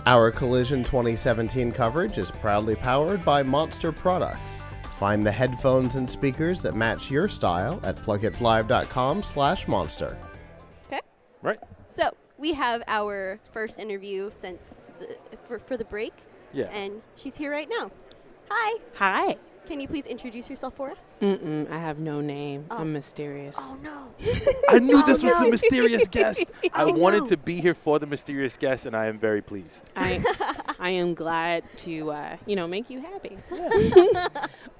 Our Collision 2017 coverage is proudly powered by Monster Products. Find the headphones and speakers that match your style at PLUGHITZlive.com/monster. Okay. Right. So we have our first interview since for the break. Yeah. And she's here right now. Hi. Hi. Can you please introduce yourself for us? I have no name. Oh. I'm mysterious. Oh, no. I knew Oh, this was no. the mysterious guest. I I wanted know. to be here for the mysterious guest, and I am very pleased. I am glad to, make you happy.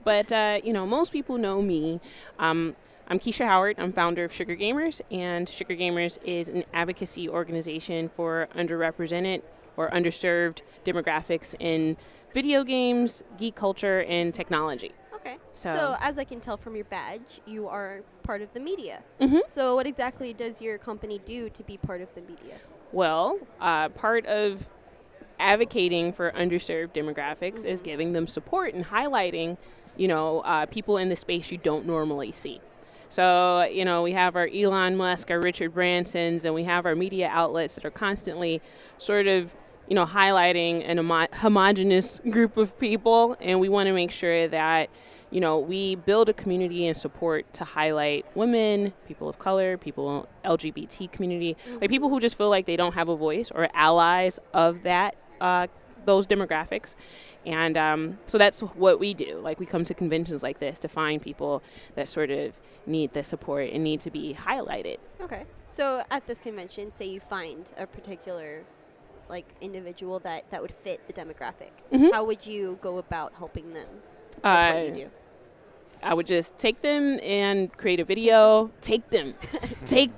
But, most people know me. I'm Keisha Howard. I'm founder of Sugar Gamers, and Sugar Gamers is an advocacy organization for underrepresented or underserved demographics in video games, geek culture, and technology. Okay. So- So as I can tell from your badge, you are part of the media. Mm-hmm. So what exactly does your company do to be part of the media? Well, part of advocating for underserved demographics is giving them support and highlighting, people in the space you don't normally see. So, we have our Elon Musk, our Richard Bransons, and we have our media outlets that are constantly sort of, highlighting an homogenous group of people. And we want to make sure that, we build a community and support to highlight women, people of color, people LGBT community, like people who just feel like they don't have a voice or allies of that, those demographics. And so that's what we do. Like, we come to conventions like this to find people that sort of need the support and need to be highlighted. Okay. So at this convention, say you find a particular individual that would fit the demographic. How would you go about helping them with what you do? I would just take them and create a video. Take them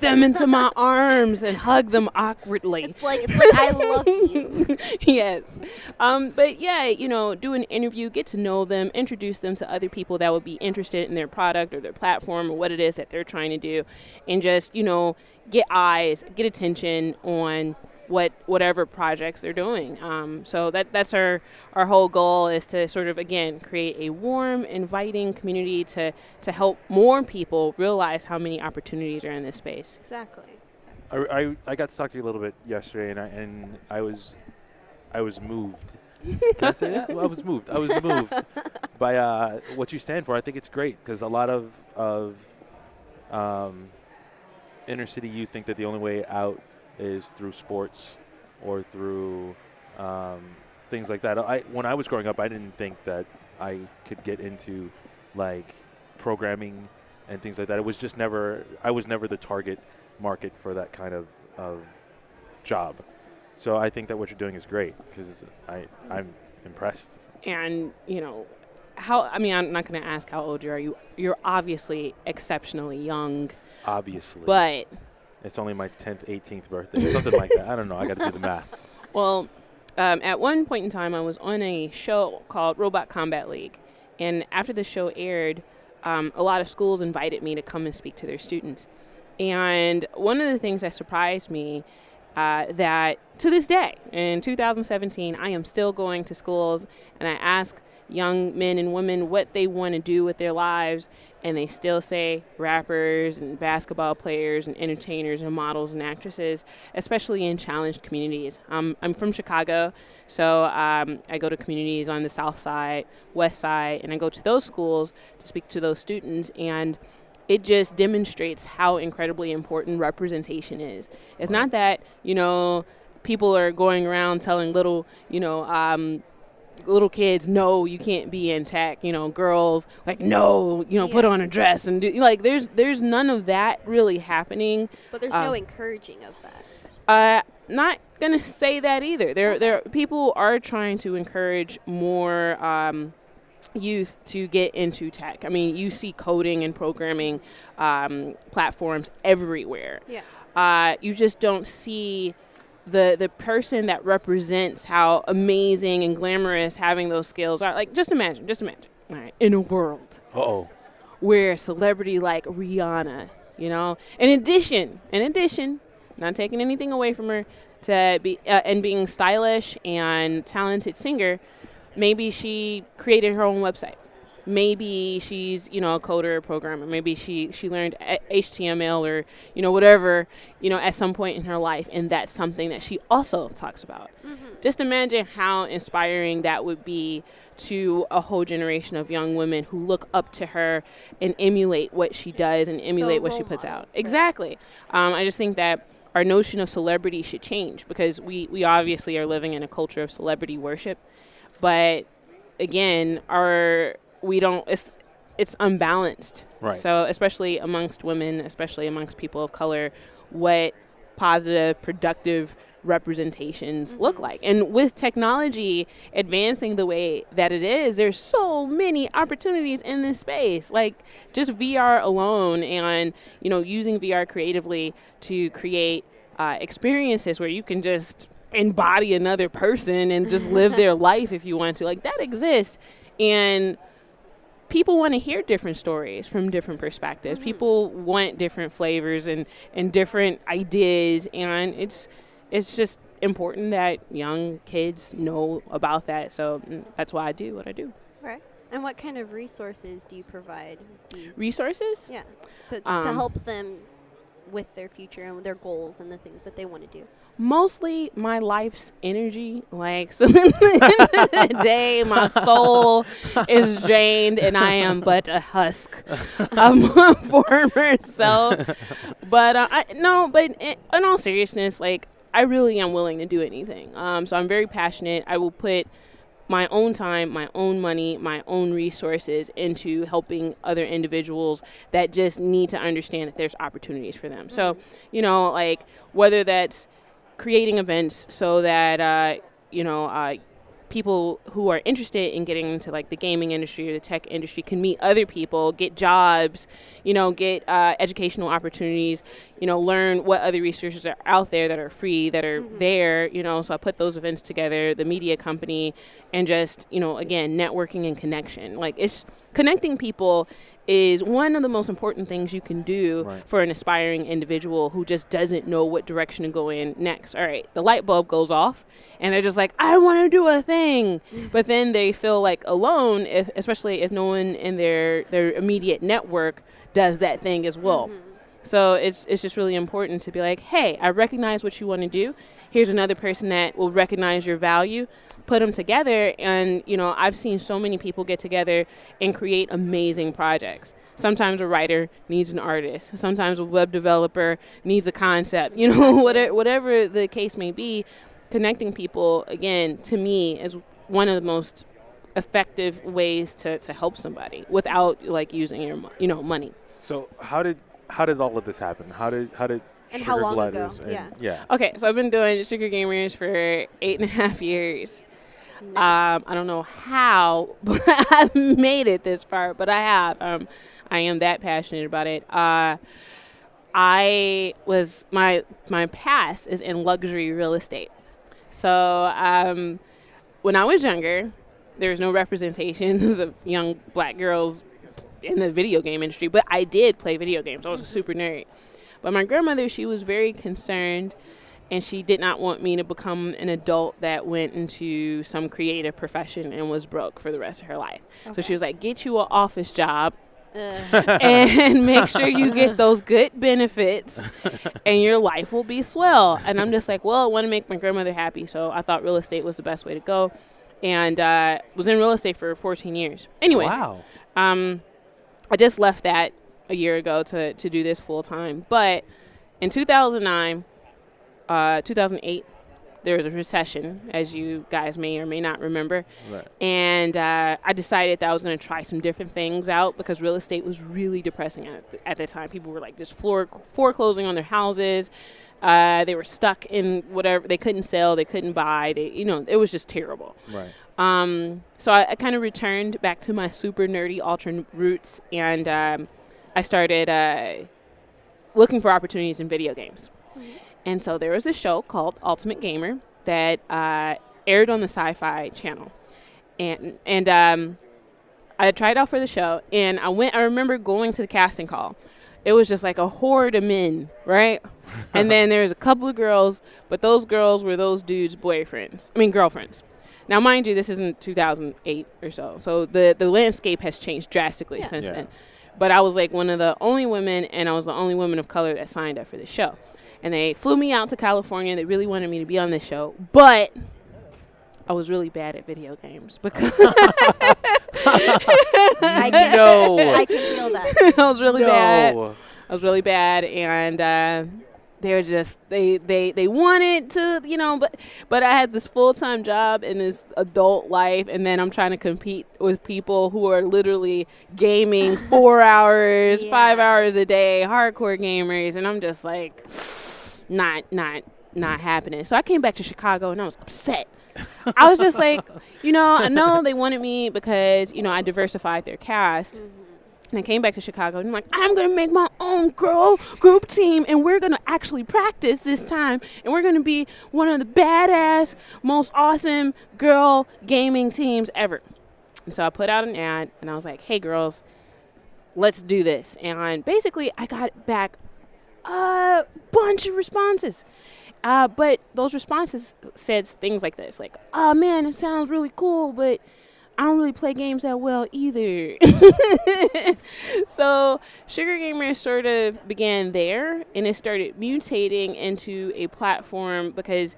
into my arms and hug them awkwardly. It's like I love you. Yes. But yeah, do an interview, get to know them, introduce them to other people that would be interested in their product or their platform or what it is that they're trying to do, and just, get eyes, get attention on whatever projects they're doing. So that's our whole goal, is to sort of, again, create a warm, inviting community to help more people realize how many opportunities are in this space. Exactly. I got to talk to you a little bit yesterday, and I was moved. Can I say that? I was moved. I was moved by what you stand for. I think it's great because a lot of inner city youth think that the only way out is through sports or through things like that. When I was growing up, I didn't think that I could get into programming and things like that. I was never the target market for that kind of job. So I think that what you're doing is great because I'm impressed. And, I'm not going to ask how old you are. You're obviously exceptionally young. Obviously. But it's only my 10th, 18th birthday, something like that. I don't know. I got to do the math. Well, at one point in time, I was on a show called Robot Combat League. And after the show aired, a lot of schools invited me to come and speak to their students. And one of the things that surprised me, that to this day, in 2017, I am still going to schools and I ask young men and women what they want to do with their lives, and they still say rappers and basketball players and entertainers and models and actresses, especially in challenged communities. I'm from Chicago, so I go to communities on the south side, west side, and I go to those schools to speak to those students, and it just demonstrates how incredibly important representation is. It's not that, people are going around telling little kids, no, you can't be in tech, girls, no, put on a dress and do, there's none of that really happening. But there's no encouraging of that. Not gonna say that either. There people are trying to encourage more youth to get into tech. I mean, you see coding and programming platforms everywhere. Yeah. You just don't see the person that represents how amazing and glamorous having those skills are. Just imagine, all right, in a world where a celebrity like Rihanna, in addition, not taking anything away from her, to be and being stylish and talented singer, maybe she created her own website. Maybe she's, a coder or programmer. Maybe she learned HTML or, whatever, at some point in her life. And that's something that she also talks about. just imagine how inspiring that would be to a whole generation of young women who look up to her and emulate what she does and emulate what she puts out. Exactly. I just think that our notion of celebrity should change, because we obviously are living in a culture of celebrity worship. But again, it's unbalanced. Right. So especially amongst women, especially amongst people of color, what positive, productive representations look like. And with technology advancing the way that it is, there's so many opportunities in this space. Like just VR alone, and using VR creatively to create experiences where you can just embody another person and just live their life if you want to. Like that exists, and people want to hear different stories from different perspectives. People want different flavors and different ideas, and it's just important that young kids know about that. So that's why I do what I do. Right. And what kind of resources do you provide? Resources? Yeah. To help them with their future and their goals and the things that they want to do. Mostly my life's energy. Like, so at the end of the day, my soul is drained and I am but a husk of my former self. But but in all seriousness, like, I really am willing to do anything. So I'm very passionate. I will put my own time, my own money, my own resources into helping other individuals that just need to understand that there's opportunities for them. So, like whether that's creating events so that, people who are interested in getting into like the gaming industry or the tech industry can meet other people, get jobs, get educational opportunities, learn what other resources are out there that are free, that are there, so I put those events together, the media company, and just, again, networking and connection. Like, it's connecting people is one of the most important things you can do for an aspiring individual who just doesn't know what direction to go in next. All right, the light bulb goes off and they're just like, I want to do a thing. But then they feel like alone, especially if no one in their immediate network does that thing as well. So it's just really important to be like, hey, I recognize what you want to do. Here's another person that will recognize your value. Put them together, and I've seen so many people get together and create amazing projects. Sometimes a writer needs an artist. Sometimes a web developer needs a concept. Whatever the case may be, connecting people, again, to me, is one of the most effective ways to help somebody without like using your money. So how did all of this happen? How did and Sugar how long Gliders ago? Yeah. Okay, so I've been doing Sugar Gamers for 8.5 years. Nice. I don't know how, but I've made it this far, but I have. I am that passionate about it. I was my past is in luxury real estate. So when I was younger, there was no representations of young black girls in the video game industry, but I did play video games. I was a super nerd. But my grandmother, she was very concerned, and she did not want me to become an adult that went into some creative profession and was broke for the rest of her life. Okay. So she was like, get you an office job and make sure you get those good benefits and your life will be swell. And I'm just like, well, I want to make my grandmother happy. So I thought real estate was the best way to go, and was in real estate for 14 years. Anyways, wow. I just left that a year ago to do this full time. But in 2009, 2008, there was a recession, as you guys may or may not remember. Right. And I decided that I was going to try some different things out because real estate was really depressing at that time. People were like just foreclosing on their houses. They were stuck in whatever. They couldn't sell. They couldn't buy. It was just terrible. Right. So I kind of returned back to my super nerdy ultra roots, and I started looking for opportunities in video games. And so there was a show called Ultimate Gamer that aired on the Sci-Fi Channel. And I tried out for the show, and I remember going to the casting call. It was just like a horde of men, right? And then there was a couple of girls, but those girls were those dudes' girlfriends. Now, mind you, this isn't 2008 or so. So the landscape has changed drastically since then. But I was like one of the only women, and I was the only woman of color that signed up for the show. And they flew me out to California. They really wanted me to be on this show. But I was really bad at video games because I can feel that. I was really bad. I was really bad, and they were just they wanted to, you know, but I had this full-time job in this adult life, and then I'm trying to compete with people who are literally gaming 4 hours, 5 hours a day, hardcore gamers, and I'm just like not happening. So I came back to Chicago and I was upset. I was just like, you know, I know they wanted me because, you know, I diversified their cast. And I came back to Chicago and I'm like, I'm going to make my own girl group team, and we're going to actually practice this time, and we're going to be one of the badass, most awesome girl gaming teams ever. And so I put out an ad and I was like, hey girls, let's do this. And basically I got back a bunch of responses. But those responses said things like this, like, oh man, it sounds really cool, but I don't really play games that well either. So Sugar Gamers sort of began there, and it started mutating into a platform because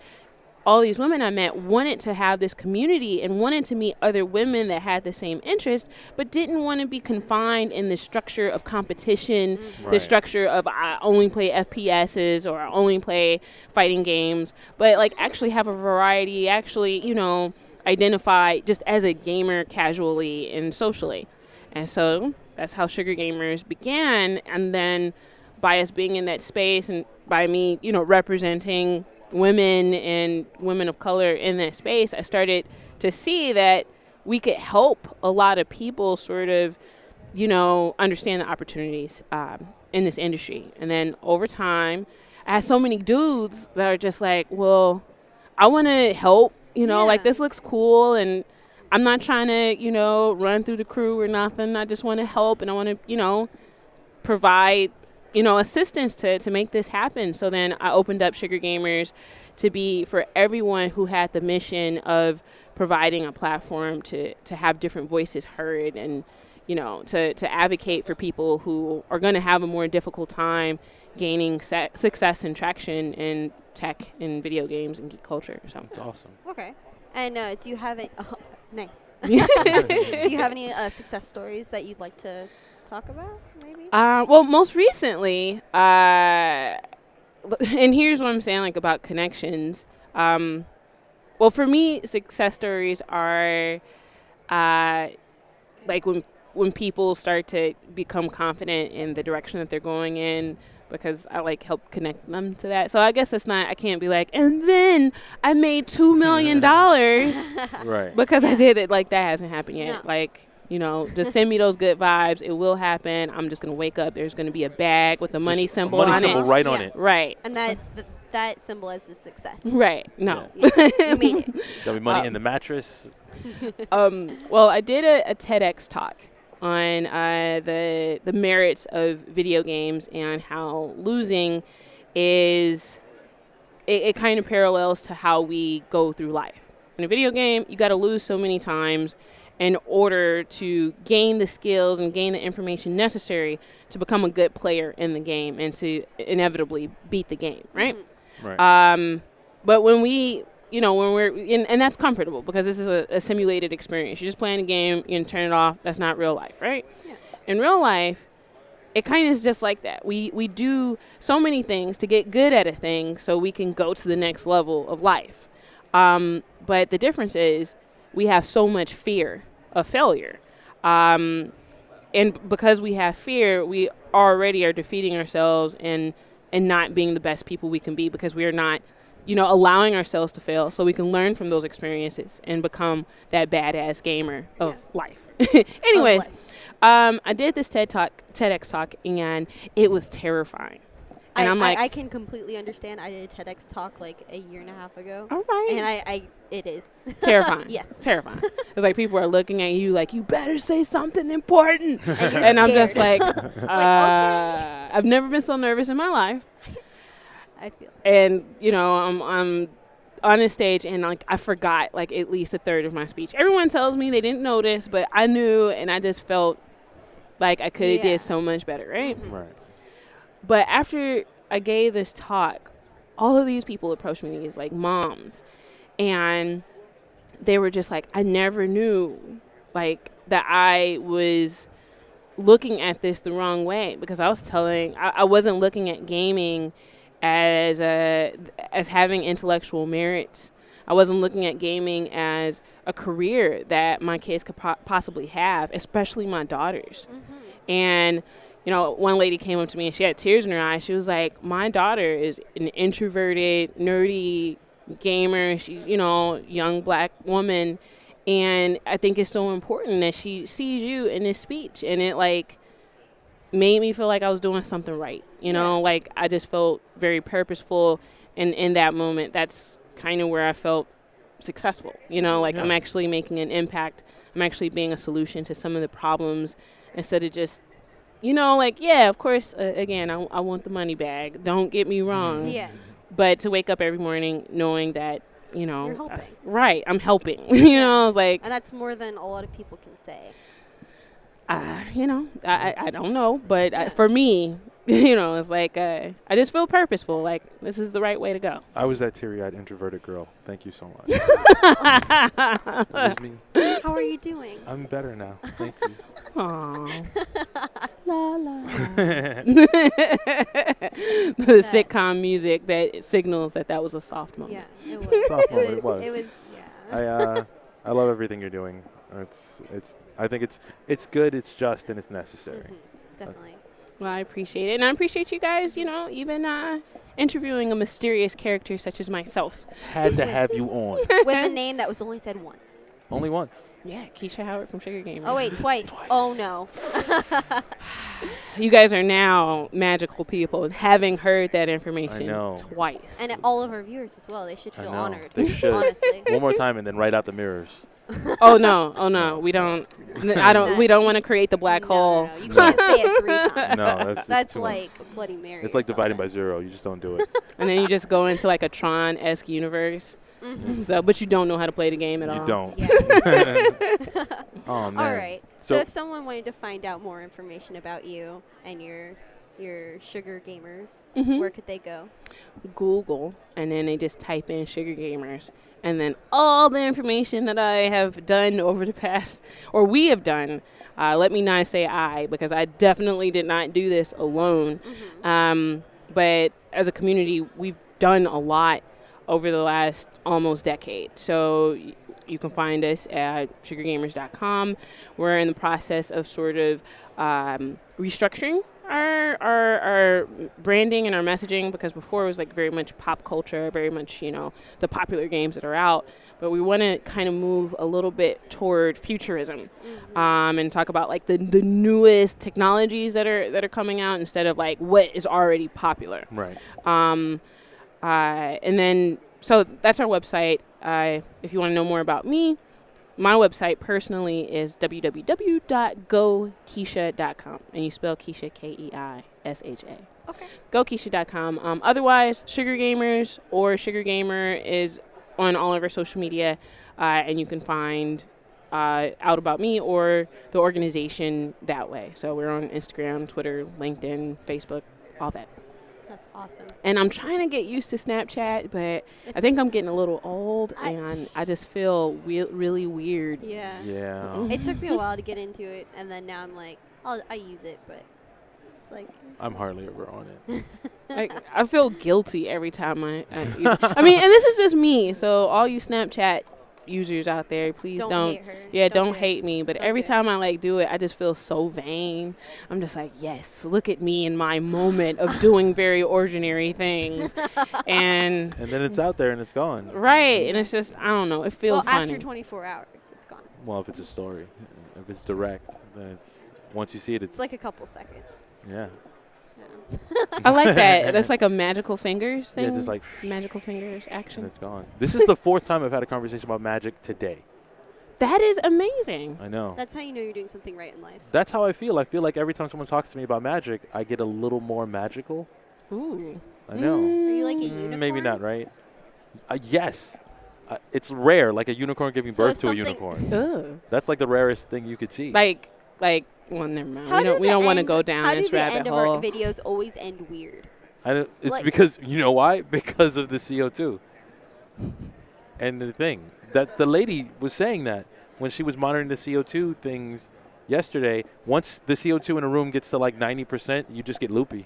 all these women I met wanted to have this community and wanted to meet other women that had the same interest, but didn't want to be confined in the structure of competition, the structure of I only play FPSs or I only play fighting games, but like actually have a variety, actually, you know, identify just as a gamer casually and socially. And so that's how Sugar Gamers began. And then by us being in that space and by me, you know, representing women and women of color in that space, I started to see that we could help a lot of people sort of, you know, understand the opportunities in this industry. And then over time, I had so many dudes that are just like, well, I want to help. You know, like this looks cool, and I'm not trying to, you know, run through the crew or nothing. I just want to help, and I want to, you know, provide, you know, assistance to make this happen. So then I opened up Sugar Gamers to be for everyone who had the mission of providing a platform to have different voices heard, and, you know, to advocate for people who are going to have a more difficult time gaining success and traction in tech and video games and geek culture. So that's awesome. Okay. And do you have any nice. Do you have any success stories that you'd like to talk about, maybe? Well, most recently, and here's what I'm saying, like, about connections. Well, for me, success stories are like when people start to become confident in the direction that they're going in, because I like help connect them to that. So I guess that's not, I can't be like, and then I made $2 million right, because I did it. Like, that hasn't happened yet. No. Like, you know, just send me those good vibes. It will happen. I'm just going to wake up. There's going to be a bag with the money symbol on symbol it. right on it. Right. And that symbolizes success. Right. No. You made it. There'll be money in the mattress. Well, I did a TEDx talk on the merits of video games and how losing is, it kind of parallels to how we go through life. In a video game, you got to lose so many times in order to gain the skills and gain the information necessary to become a good player in the game and to inevitably beat the game, right? Right. But when we, you know, when we're in, and that's comfortable because this is a simulated experience. You're just playing a game, you can turn it off. That's not real life, right? Yeah. In real life, it kind of is just like that. We do so many things to get good at a thing so we can go to the next level of life. But the difference is we have so much fear of failure. And because we have fear, we already are defeating ourselves and not being the best people we can be because we are not, you know, allowing ourselves to fail so we can learn from those experiences and become that badass gamer of life. Anyways, I did this TEDx talk, and it was terrifying. And I'm like, I can completely understand. I did a TEDx talk like a year and a half ago. All right. And it is. Terrifying. Yes. Terrifying. It's like people are looking at you like, you better say something important. And, and I'm just like, okay. I've never been so nervous in my life. I feel. And, you know, I'm on a stage and like I forgot like at least a third of my speech. Everyone tells me they didn't notice, but I knew, and I just felt like I could have did so much better, right? Right. But after I gave this talk, all of these people approached me, these like moms, and they were just like, I never knew, like, that I was looking at this the wrong way, because I wasn't looking at gaming as having intellectual merits. I wasn't looking at gaming as a career that my kids could possibly have, especially my daughters. Mm-hmm. And, you know, one lady came up to me and she had tears in her eyes. She was like, my daughter is an introverted, nerdy gamer. She's, you know, young black woman. And I think it's so important that she sees you in this speech. And it, like, made me feel like I was doing something right. You know, like, I just felt very purposeful. And in that moment, that's kind of where I felt successful. You know, like, I'm actually making an impact. I'm actually being a solution to some of the problems, instead of just, you know, like, yeah, of course, again, I want the money bag. Don't get me wrong. Yeah. But to wake up every morning knowing that, you know, you're helping. Right, I'm helping. You know, I was like, and that's more than a lot of people can say. You know, I don't know, but for me, you know, it's like I just feel purposeful. Like, this is the right way to go. I was that teary-eyed introverted girl. Thank you so much. That was me. How are you doing? I'm better now. Thank you. Aww. La la. The sitcom music that signals that was a soft moment. Yeah, it was. Soft moment. It was. It was. Yeah. I love everything you're doing. I think it's good, it's just, and it's necessary. Mm-hmm. Definitely. Well, I appreciate it, and I appreciate you guys. You know, even interviewing a mysterious character such as myself. Had to have you on. With a name that was only said once. Only once. Yeah, Keisha Howard from Sugar Gamers. Oh wait, twice. Oh no. You guys are now magical people, having heard that information twice. And all of our viewers as well. They should feel honored. They should. Honestly. One more time and then write out the mirrors. Oh no, we don't. We don't want to create the black hole. No. You can't say it 3 times. No, that's like Bloody Mary. It's like dividing by 0. You just don't do it. And then you just go into like a Tron-esque universe. Mm-hmm. So, but you don't know how to play the game at all. You don't. Yeah. Oh man. All right. So if someone wanted to find out more information about you and your Sugar Gamers, where could they go? Google, and then they just type in Sugar Gamers, and then all the information that I have done over the past, or we have done. Let me not say I, because I definitely did not do this alone. Mm-hmm. But as a community, we've done a lot over the last almost decade. So you can find us at sugargamers.com. We're in the process of sort of restructuring our branding and our messaging, because before it was like very much pop culture, very much, you know, the popular games that are out. But we want to kind of move a little bit toward futurism, and talk about like the newest technologies that are coming out, instead of like what is already popular. Right. And then, so that's our website. If you want to know more about me, my website personally is www.gokeisha.com. And you spell Keisha, Keisha. Okay. Gokeisha.com. Otherwise, Sugar Gamers or Sugar Gamer is on all of our social media. And you can find out about me or the organization that way. So we're on Instagram, Twitter, LinkedIn, Facebook, all that. That's awesome. And I'm trying to get used to Snapchat, but I think I'm getting a little old, and I just feel really weird. Yeah. Yeah. It took me a while to get into it, and then now I'm like, I use it, but it's like... I'm hardly ever on it. I feel guilty every time I use it. I mean, and this is just me, so all you Snapchat users out there, please don't hate her. Yeah, don't hate me. But every time I like do it, I just feel so vain. I'm just like, yes, look at me in my moment of doing very ordinary things. and then it's out there and it's gone. Right. And it's just, I don't know, it feels funny. After 24 hours, it's gone. Well, if it's a story. If it's direct, then it's, once you see it, it's like a couple seconds. Yeah. I like that. That's like a magical fingers thing. Yeah, just like magical fingers action. And it's gone. This is the 4th time I've had a conversation about magic today. That is amazing. I know. That's how you know you're doing something right in life. That's how I feel. I feel like every time someone talks to me about magic, I get a little more magical. Ooh. I know. Are you like a unicorn? Maybe not, right? Yes. It's rare, like a unicorn giving birth to a unicorn. Ugh. That's like the rarest thing you could see. Like, well, never mind. We don't want to go down this rabbit hole. How do the end of our videos always end weird? It's because, you know why? Because of the CO2. And the thing, That the lady was saying that when she was monitoring the CO2 things yesterday. Once the CO2 in a room gets to like 90%, you just get loopy.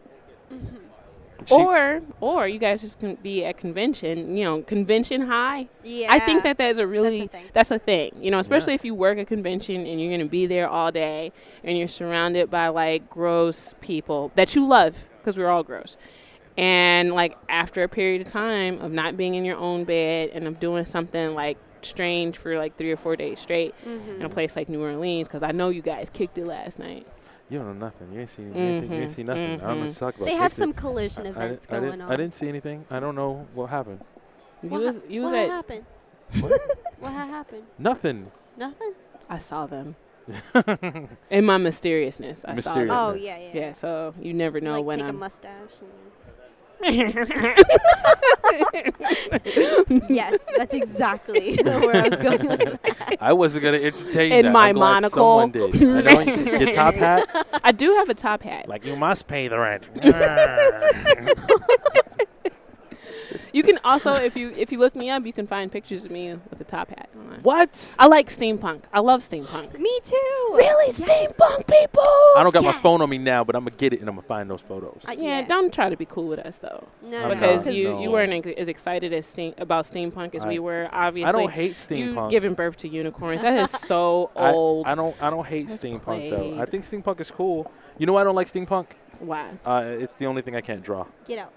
Or you guys just can be at convention, convention high. Yeah. I think that's a really, that's a thing, especially if you work a convention and you're going to be there all day and you're surrounded by like gross people that you love, because we're all gross. And like after a period of time of not being in your own bed and of doing something like strange for like 3 or 4 days straight in a place like New Orleans, because I know you guys kicked it last night. You don't know nothing. You ain't seen nothing. I don't know what to talk about. They have some collision events going on. I didn't see anything. I don't know what happened. What happened? What happened? Nothing. Nothing? I saw them. In my mysteriousness, I saw them. Oh, yeah. Yeah, so you never know when take I'm... a mustache. Yes, that's exactly where I was going with that. I wasn't going to entertain in that. my I'm glad monocle. someone did. I know your top hat. I do have a top hat. Like, you must pay the rent. You can also, if you look me up, you can find pictures of me with a top hat on. What? I like steampunk. I love steampunk. Me too. Really, yes. Steampunk people. I don't got my phone on me now, but I'm gonna get it and I'm gonna find those photos. Yeah, don't try to be cool with us though. No, because you weren't as excited as about steampunk as we were. Obviously, I don't hate steampunk. You giving birth to unicorns. That is so old. I don't hate steampunk though. I think steampunk is cool. You know why I don't like steampunk? Why? It's the only thing I can't draw. Get out.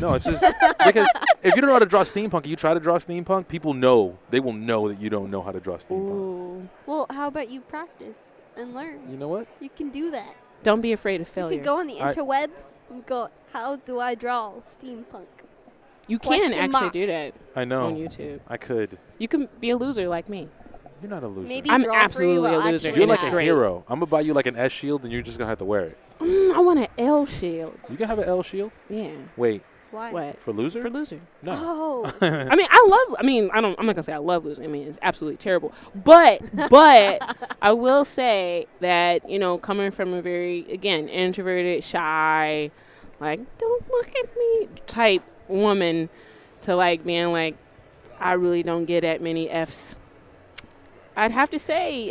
No, it's just because if you don't know how to draw steampunk, you try to draw steampunk, people know. They will know that you don't know how to draw steampunk. Ooh. Well, how about you practice and learn? You know what? You can do that. Don't be afraid of failure. You can go on the interwebs and go, how do I draw steampunk? You can actually do that. I know. On YouTube. I could. You can be a loser like me. You're not a loser. Maybe I'm absolutely a loser. You're like a hero. I'm going to buy you like an S shield and you're just going to have to wear it. I want an L shield. You can have an L shield? Yeah. Wait. Why? What? For loser? For loser. No. Oh. I'm not going to say I love losing. I mean, it's absolutely terrible. But I will say that, coming from a very, again, introverted, shy, like, don't look at me type woman to, like, being like, I really don't get that many Fs. I'd have to say,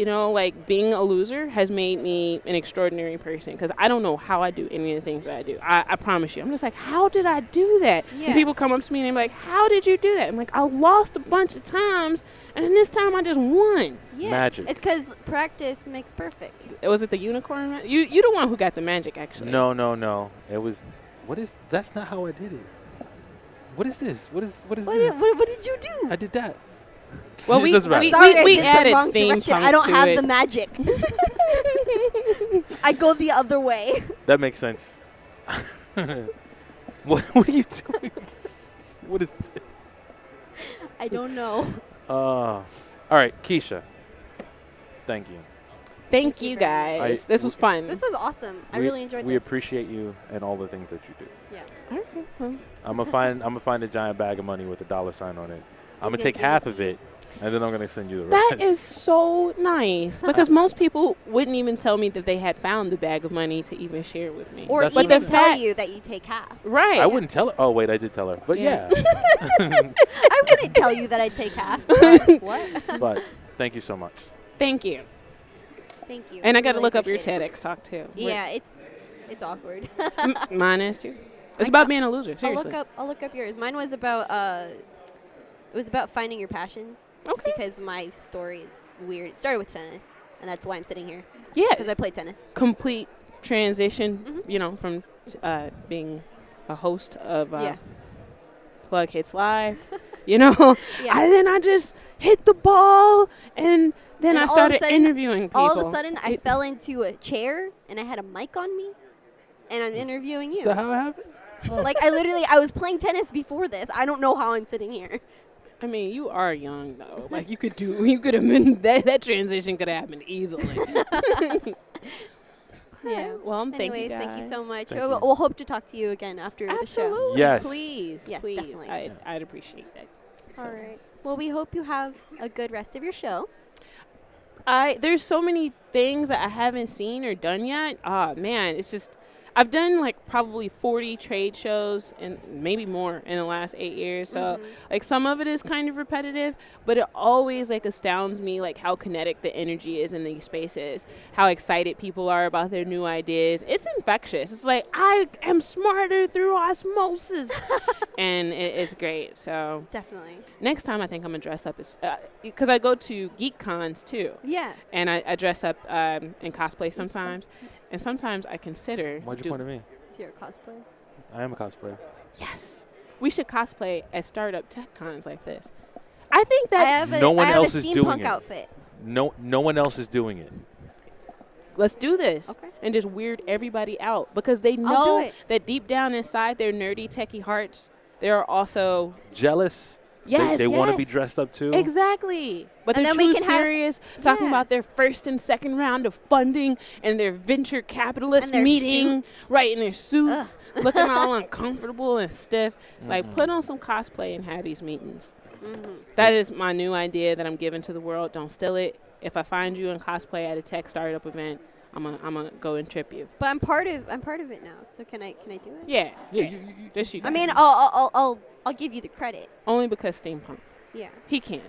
like being a loser has made me an extraordinary person, because I don't know how I do any of the things that I do. I promise you. I'm just like, how did I do that? Yeah. And people come up to me and they're like, how did you do that? I'm like, I lost a bunch of times, and then this time I just won. Yeah. Magic. It's because practice makes perfect. Was it the unicorn? You the one who got the magic, actually. No. It was, that's not how I did it. What is this? What is this? What did you do? I did that. Well, we Sorry, added steampunk. I don't have it. the magic. I go the other way. That makes sense. What are you doing? What is this? I don't know. All right, Keisha. Thank you. Thank you, guys. This was fun. This was awesome. I really enjoyed this. We appreciate you and all the things that you do. Yeah. All right. Well. I'm gonna find a giant bag of money with a $sign on it. I'm gonna take half of it, and then I'm gonna send you the rest. That is so nice, because most people wouldn't even tell me that they had found the bag of money to even share with me. Or even tell you that you take half. Right. I wouldn't tell her. Oh, wait, I did tell her. But yeah. I wouldn't tell you that I take half. What? But thank you so much. Thank you. Thank you. And I got to look up your TEDx talk, too. Yeah, it's awkward. Mine is, too. It's about being a loser, seriously. I'll look up yours. Mine was about it was about finding your passions. Okay. Because my story is weird. It started with tennis, and that's why I'm sitting here. Yeah. Because I played tennis. Complete transition, from being a host of PLUGHITZ Live, Yeah. And then I just hit the ball, and then I started interviewing people. All of a sudden, I fell into a chair, and I had a mic on me, and I'm interviewing you. Is that how it happened? Like, I was playing tennis before this. I don't know how I'm sitting here. I mean, you are young, though. Like, you could have been, that transition could have happened easily. Yeah. Well, thank you, guys. Thank you so much. Thank you. We'll hope to talk to you again after the show. Absolutely. Yes. Please. Yes, please. definitely. I'd appreciate that. All right. Well, we hope you have a good rest of your show. There's so many things that I haven't seen or done yet. Oh, man. It's just, I've done, like, probably 40 trade shows and maybe more in the last 8 years. So like some of it is kind of repetitive, but it always like astounds me like how kinetic the energy is in these spaces, how excited people are about their new ideas. It's infectious. It's like I am smarter through osmosis. And it's great. So Definitely. next time I think I'm gonna dress up as because I go to geek cons too. Yeah. And I dress up in cosplay sometimes. And sometimes I consider. Why'd you point at me? Is your cosplay? I am a cosplayer. Yes. We should cosplay at startup tech cons like this. I think that I have a, No one I have else a is doing steampunk it. outfit. No one else is doing it. let's do this Okay. and just weird everybody out because they I'll do know it. that deep down inside their nerdy techie hearts, they're also Jealous. yes, They want to be yes. dressed up too. Exactly. But And they're then we too can have- serious, talking yeah. about their first and second round of funding and their venture capitalist And their meeting. suits. Right, in their suits, looking all uncomfortable and stiff. It's like, put on some cosplay and have these meetings. That is my new idea that I'm giving to the world. Don't steal it. If I find you in cosplay at a tech startup event, I'm gonna go and trip you. But I'm part of it now. So can I do it? Yeah. Yeah, Just you I guys. mean, I'll give you the credit. only because steampunk. Yeah. He can't.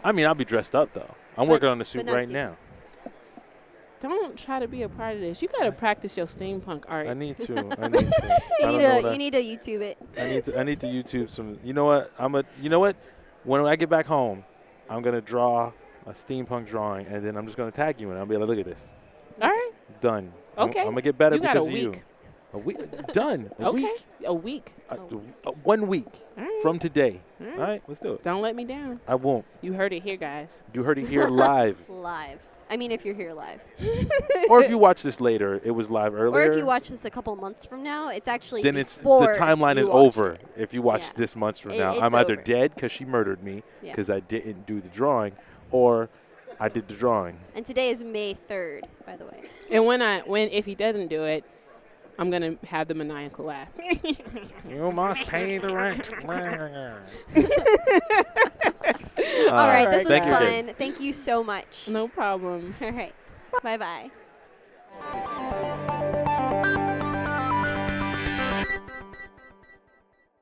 I mean, I'll be dressed up though. I'm But- working on the suit but not right steampunk. now. Don't try to be a part of this. You gotta practice your steampunk art. I need to. I need to. I don't know what You need to YouTube it. I need to YouTube some. You know what? You know what? When I get back home, I'm gonna draw a steampunk drawing, and then I'm just gonna tag you, and I'll be like, "Look at this, All right. done." Okay. I'm gonna get better You got because a of you. week. A week, done. A Okay. week. A week. 1 week All right. from today. All right. All right, let's do it. Don't let me down. I won't. You heard it here, guys. You heard it here live, Live. I mean, if you're here live. or if you watch this later, it was live earlier. Or if you watch this a couple months from now, it's actually then it's the before timeline you is watched over. it. If you watch Yeah. this months from It- now, it's I'm either over. dead because she murdered me Yeah. because I didn't do the drawing, or I did the drawing. And today is May 3rd, by the way. And if he doesn't do it, I'm gonna have the maniacal laugh. You must pay the rent. All right, this was Thank you, fun. kids. Thank you so much. No problem. All right. Bye-bye.